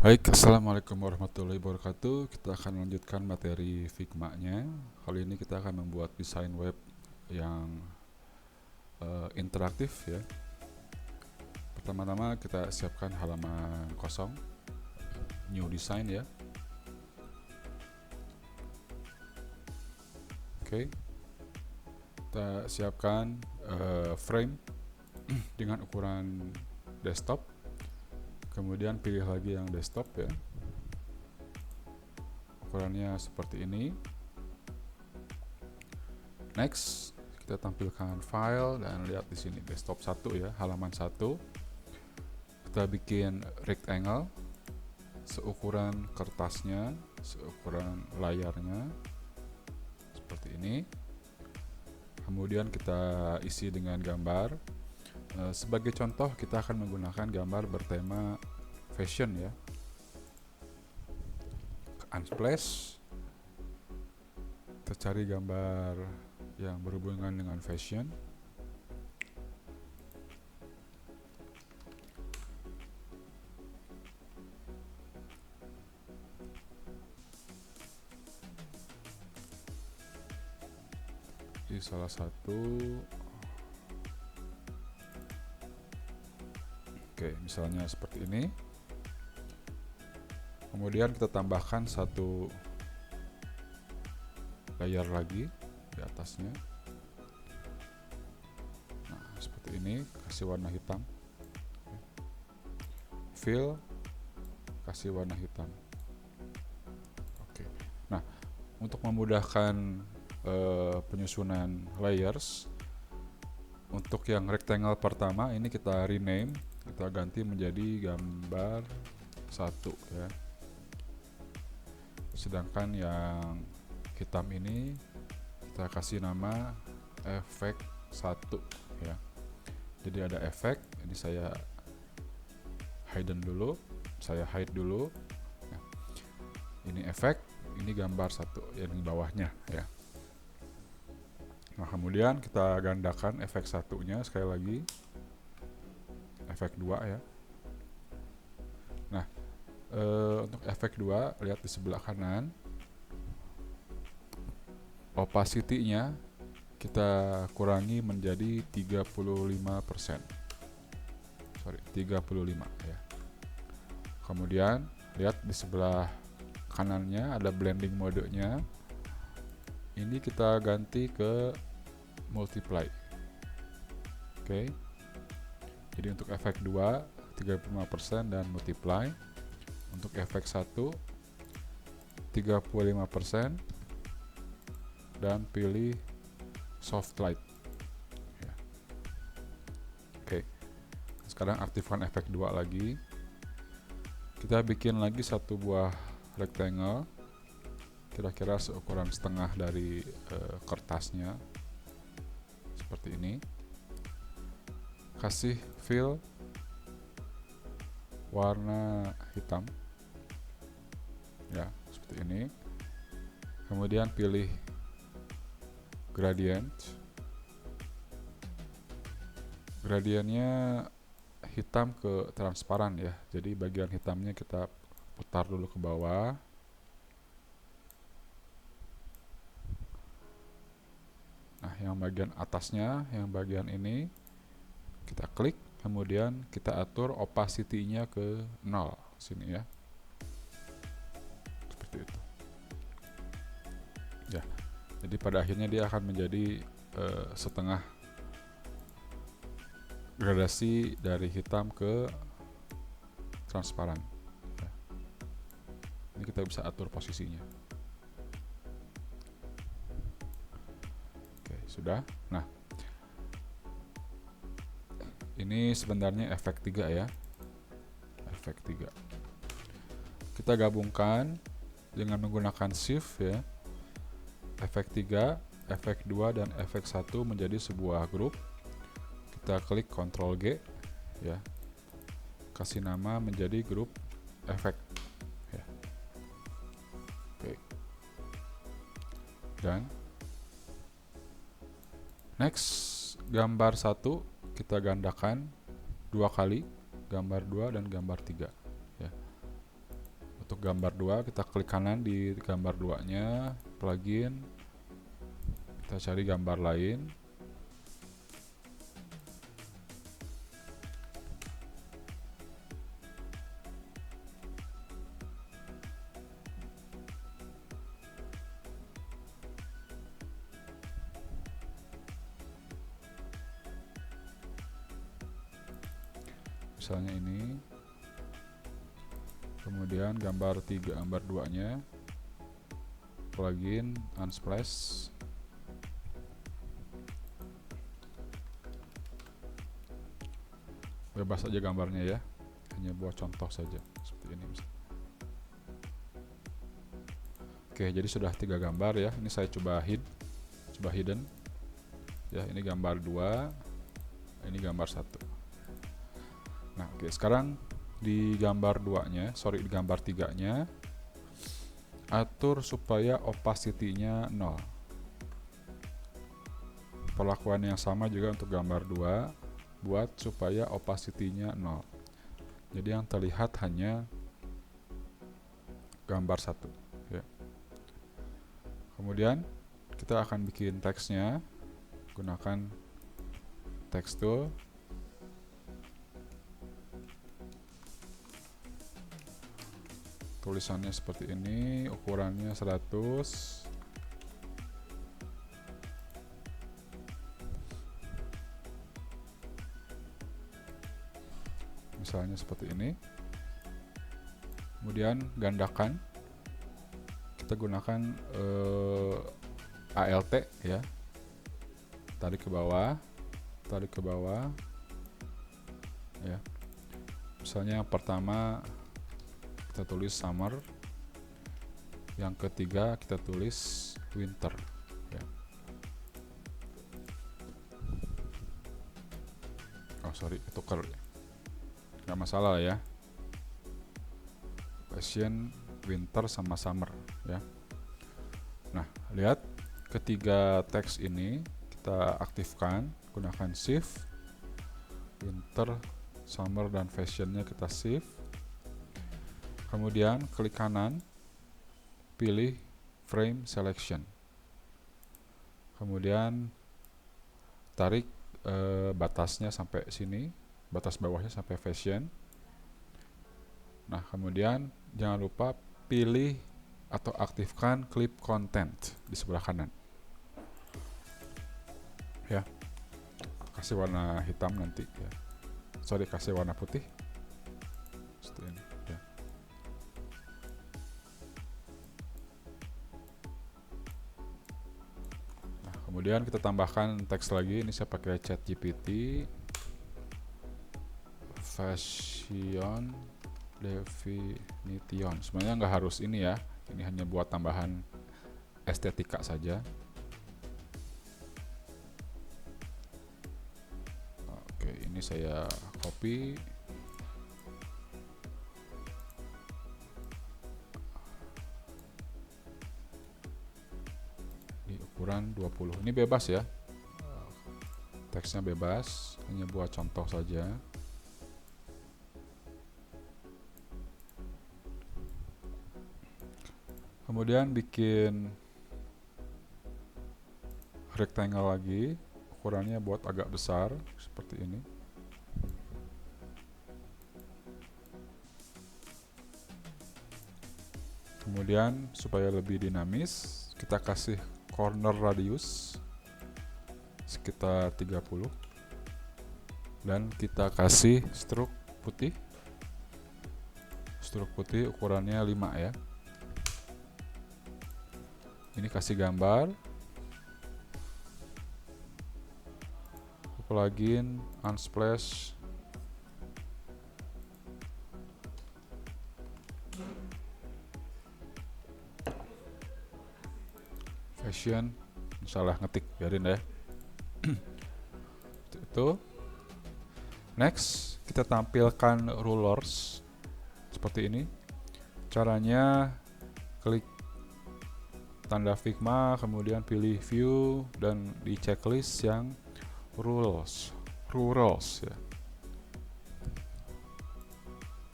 Baik, assalamualaikum warahmatullahi wabarakatuh. Kita akan melanjutkan materi Figma-nya. Kali ini kita akan membuat desain web yang interaktif ya. Pertama-tama kita siapkan halaman kosong, new design ya. Oke, kita siapkan frame dengan ukuran desktop. Kemudian pilih lagi yang desktop ya. Ukurannya seperti ini. Next, kita tampilkan file dan lihat di sini desktop 1 ya, halaman 1. Kita bikin rectangle seukuran kertasnya, seukuran layarnya seperti ini. Kemudian kita isi dengan gambar. Sebagai contoh kita akan menggunakan gambar bertema fashion ya. Unsplash, kita cari gambar yang berhubungan dengan fashion. Ini salah satu. Oke, misalnya seperti ini. Kemudian kita tambahkan satu layar lagi di atasnya. Nah, seperti ini, kasih warna hitam. Fill, kasih warna hitam. Oke. Nah, untuk memudahkan penyusunan layers, untuk yang rectangle pertama ini kita rename, kita ganti menjadi gambar 1 ya. Sedangkan yang hitam ini kita kasih nama efek 1 ya. Jadi ada efek, ini saya hide dulu, Nah, ini efek, ini gambar 1 yang di bawahnya ya. Nah, kemudian kita gandakan efek 1-nya sekali lagi, efek 2 ya. Nah, untuk efek 2, lihat di sebelah kanan, opacity-nya kita kurangi menjadi 35%. 35 ya. Kemudian lihat di sebelah kanannya ada blending modenya. Ini kita ganti ke multiply. Oke. Jadi untuk efek 2 35% dan multiply. Untuk efek 1 35% dan pilih soft light ya. Oke. Sekarang aktifkan efek 2 lagi. Kita bikin lagi satu buah rectangle kira-kira seukuran setengah dari kertasnya seperti ini. Kasih fill warna hitam ya, seperti ini. Kemudian pilih gradient. Gradiennya hitam ke transparan ya, jadi bagian hitamnya kita putar dulu ke bawah. Nah, yang bagian atasnya, yang bagian ini kita klik, kemudian kita atur opacity-nya ke 0 sini ya, seperti itu ya. Jadi pada akhirnya dia akan menjadi setengah gradasi dari hitam ke transparan ya. Ini kita bisa atur posisinya. Oke, sudah. Nah, ini sebenarnya efek 3 ya, efek 3. Kita gabungkan dengan menggunakan shift ya. Efek 3, efek 2 dan efek 1 menjadi sebuah grup. Kita klik Ctrl G ya, kasih nama menjadi grup efek ya. Oke. Dan next, gambar 1 kita gandakan 2 kali, gambar 2 dan gambar 3 ya. gambar 2, kita klik kanan di gambar 2-nya, plugin, kita cari gambar lain. Misalnya ini, kemudian gambar 3, gambar 2-nya, plugin, unsplash, bebas aja gambarnya ya, hanya buat contoh saja seperti ini misalnya. Oke, jadi sudah 3 gambar ya. Ini saya coba hidden ya. Ini gambar 2, ini gambar 1. Nah, oke, sekarang di gambar 2-nya, di gambar 3-nya, atur supaya opacity-nya 0. Perlakuan yang sama juga untuk gambar 2, buat supaya opacity-nya 0. Jadi yang terlihat hanya gambar 1 ya. Kemudian kita akan bikin teksnya, gunakan text tool. Tulisannya seperti ini, ukurannya 100. Misalnya seperti ini. Kemudian gandakan. Kita gunakan ALT ya. Tarik ke bawah ya. Misalnya yang pertama kita tulis summer, yang ketiga kita tulis winter ya. Ketukar, nggak masalah ya. Fashion, winter sama summer ya. Nah, lihat ketiga teks ini kita aktifkan, gunakan shift, winter, summer, dan fashionnya kita shift. Kemudian klik kanan, pilih frame selection. Kemudian tarik batasnya sampai sini, batas bawahnya sampai fashion. Nah, kemudian jangan lupa pilih atau aktifkan clip content di sebelah kanan. Ya. Kasih warna hitam nanti ya. Kasih warna putih. Seperti ini ya. Kemudian kita tambahkan teks lagi. Ini saya pakai ChatGPT. Fashion definition. Sebenarnya nggak harus ini ya. Ini hanya buat tambahan estetika saja. Oke, ini saya copy. Ukuran 20. Ini bebas ya. Teksnya bebas, hanya buat contoh saja. Kemudian bikin rectangle lagi, ukurannya buat agak besar seperti ini. Kemudian supaya lebih dinamis, kita kasih corner radius sekitar 30 dan kita kasih stroke putih ukurannya 5 ya. Ini kasih gambar, plugin, unsplash, fashion, salah ngetik, biarin ya. Itu. Next, kita tampilkan rulers seperti ini. Caranya klik tanda Figma, kemudian pilih view dan di checklist yang rules ya.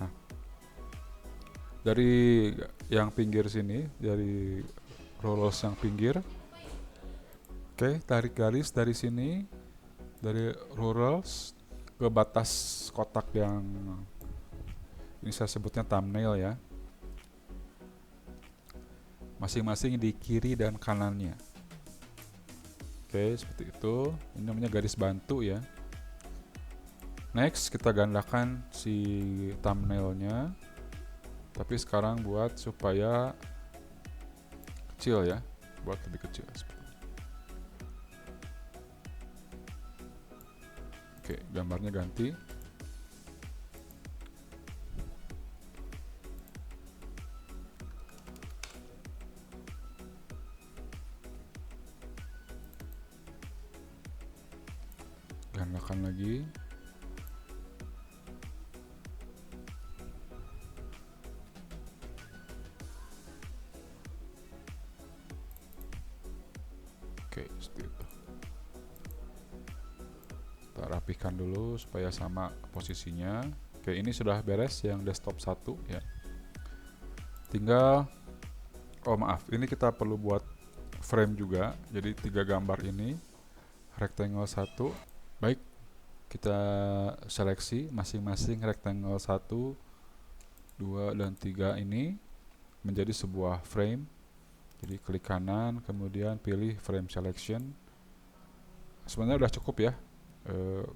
Nah, Dari yang pinggir sini, dari rollers yang pinggir. Oke, tarik garis dari sini, dari rollers ke batas kotak yang ini saya sebutnya thumbnail ya. Masing-masing di kiri dan kanannya. Oke, seperti itu. Ini namanya garis bantu ya. Next, kita gandakan si thumbnailnya. Tapi sekarang buat supaya kecil ya. Buat lebih kecil. Oke, gambarnya ganti. Gandakan lagi. Oke, seperti itu. Kita rapikan dulu supaya sama posisinya. Oke, ini sudah beres yang desktop 1 ya. Tinggal, oh maaf, ini kita perlu buat frame juga. Jadi 3 gambar ini rectangle 1. Baik, kita seleksi masing-masing rectangle 1, 2, dan 3 ini menjadi sebuah frame. Jadi klik kanan, kemudian pilih frame selection. Sebenarnya udah cukup ya.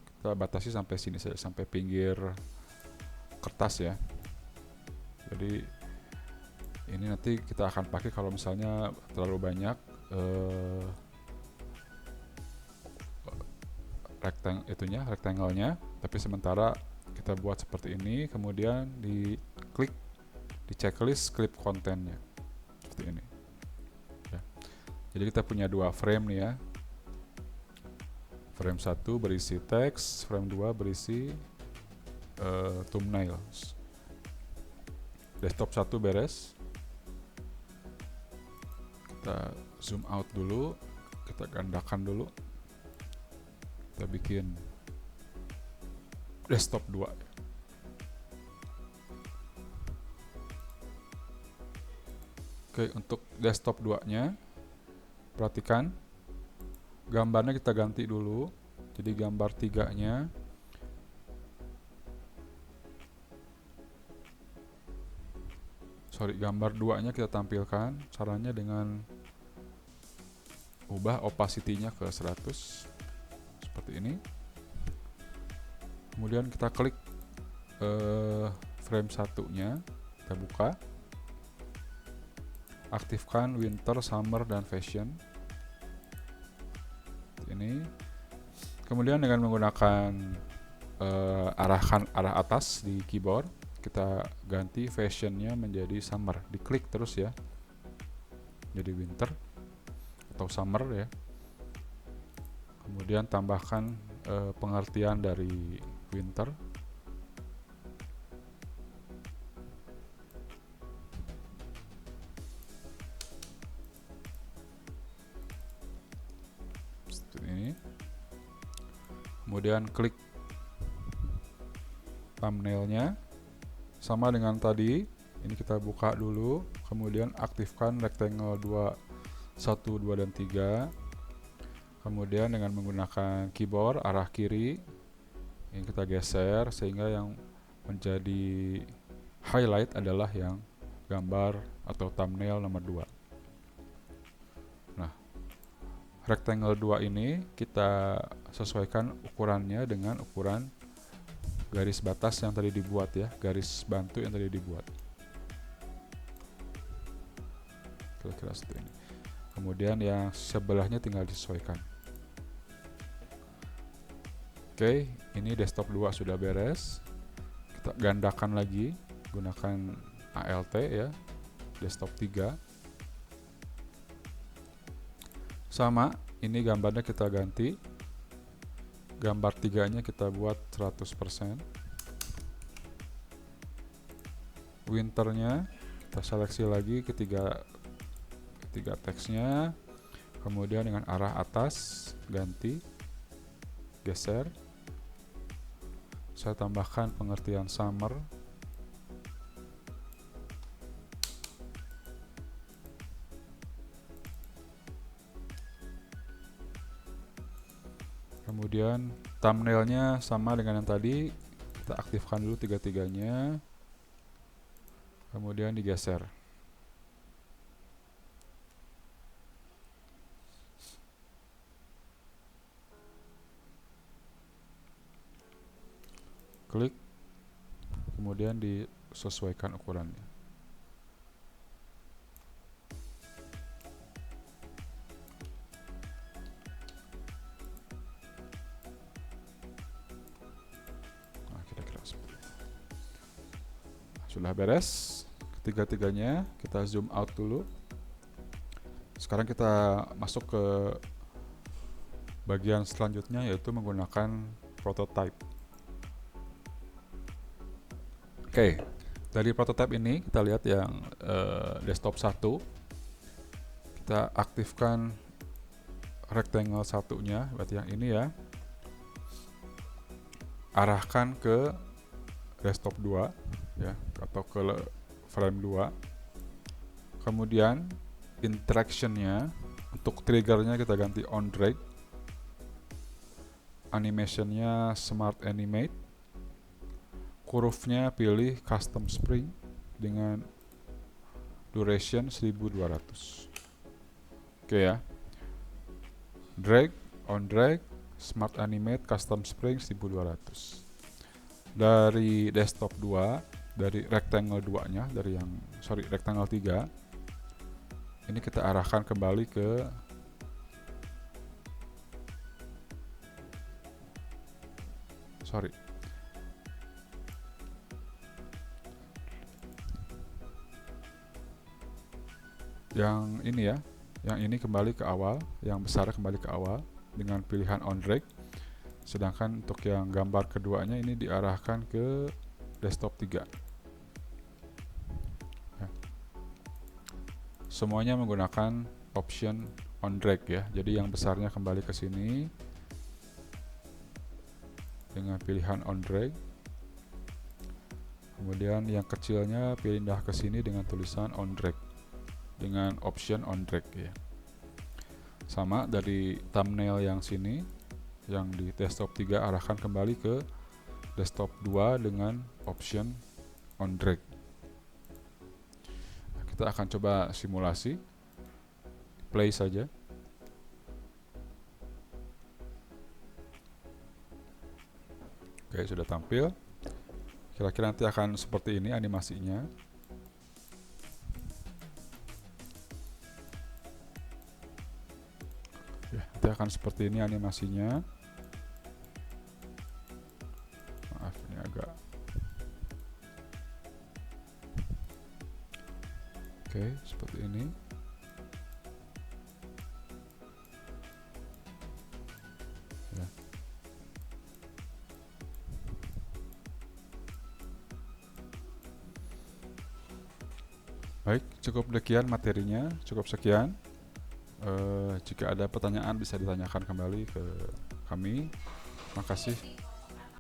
Kita batasi sampai sini saja, sampai pinggir kertas ya. Jadi ini nanti kita akan pakai kalau misalnya terlalu banyak rectangle-nya, tapi sementara kita buat seperti ini, kemudian diklik di checklist clip kontennya seperti ini ya. Jadi kita punya 2 frame nih ya. Frame 1 berisi teks, frame 2 berisi thumbnails. Desktop 1 beres. Kita zoom out dulu, kita gandakan dulu. Kita bikin desktop 2. Oke, untuk desktop 2-nya perhatikan gambarnya kita ganti dulu. Jadi gambar 3-nya gambar 2-nya kita tampilkan. Caranya dengan ubah opacity-nya ke 100 seperti ini. Kemudian kita klik frame 1-nya, kita buka, aktifkan winter, summer, dan fashion ini. Kemudian dengan menggunakan arah atas di keyboard, kita ganti fashionnya menjadi summer. Diklik terus ya, jadi winter atau summer ya. Kemudian tambahkan pengertian dari winter. Seperti ini. Kemudian klik thumbnailnya. Sama dengan tadi, ini kita buka dulu, kemudian aktifkan rectangle 2, 1, 2, dan 3. Kemudian dengan menggunakan keyboard arah kiri, ini kita geser sehingga yang menjadi highlight adalah yang gambar atau thumbnail nomor 2. Nah, rectangle 2 ini kita sesuaikan ukurannya dengan ukuran garis batas yang tadi dibuat ya, garis bantu yang tadi dibuat. Kira-kira seperti ini. Kemudian yang sebelahnya tinggal disesuaikan. Oke, ini desktop 2 sudah beres. Kita gandakan lagi, gunakan ALT ya, desktop 3. Sama, ini gambarnya kita ganti. Gambar 3-nya kita buat 100%. Winternya kita seleksi lagi ketiga teksnya. Kemudian dengan arah atas ganti, geser. Saya tambahkan pengertian summer. Kemudian thumbnailnya sama dengan yang tadi, kita aktifkan dulu tiga-tiganya, kemudian digeser. Klik, kemudian disesuaikan ukurannya. Nah, kira-kira seperti itu. Sudah beres ketiga-tiganya, kita zoom out dulu. Sekarang kita masuk ke bagian selanjutnya, yaitu menggunakan prototype. Oke, dari prototype ini kita lihat yang desktop 1. Kita aktifkan rectangle satunya, berarti yang ini ya. Arahkan ke desktop 2 ya, atau ke frame 2. Kemudian interaction-nya, untuk triggernya kita ganti on drag. Animation-nya smart animate. Curve-nya pilih custom spring dengan duration 1200. Oke ya. Drag, on drag, smart animate, custom spring 1200. Dari desktop 2, dari rectangle 2-nya, rectangle 3, ini kita arahkan kembali ke yang ini ya, yang ini kembali ke awal, yang besar kembali ke awal dengan pilihan on drag. Sedangkan untuk yang gambar keduanya ini diarahkan ke desktop 3 ya. Semuanya menggunakan option on drag ya. Jadi yang besarnya kembali ke sini dengan pilihan on drag. Kemudian yang kecilnya pindah ke sini dengan tulisan on drag dengan option on drag ya. Sama dari thumbnail yang sini, yang di desktop 3 arahkan kembali ke desktop 2 dengan option on drag. Nah, kita akan coba simulasi. Play saja. Oke, sudah tampil. Kira-kira nanti akan seperti ini animasinya. Ya, nanti akan seperti ini animasinya. Maaf, ini agak. Oke, seperti ini. Ya. Baik, cukup demikian materinya, cukup sekian. Jika ada pertanyaan bisa ditanyakan kembali ke kami. Terima kasih.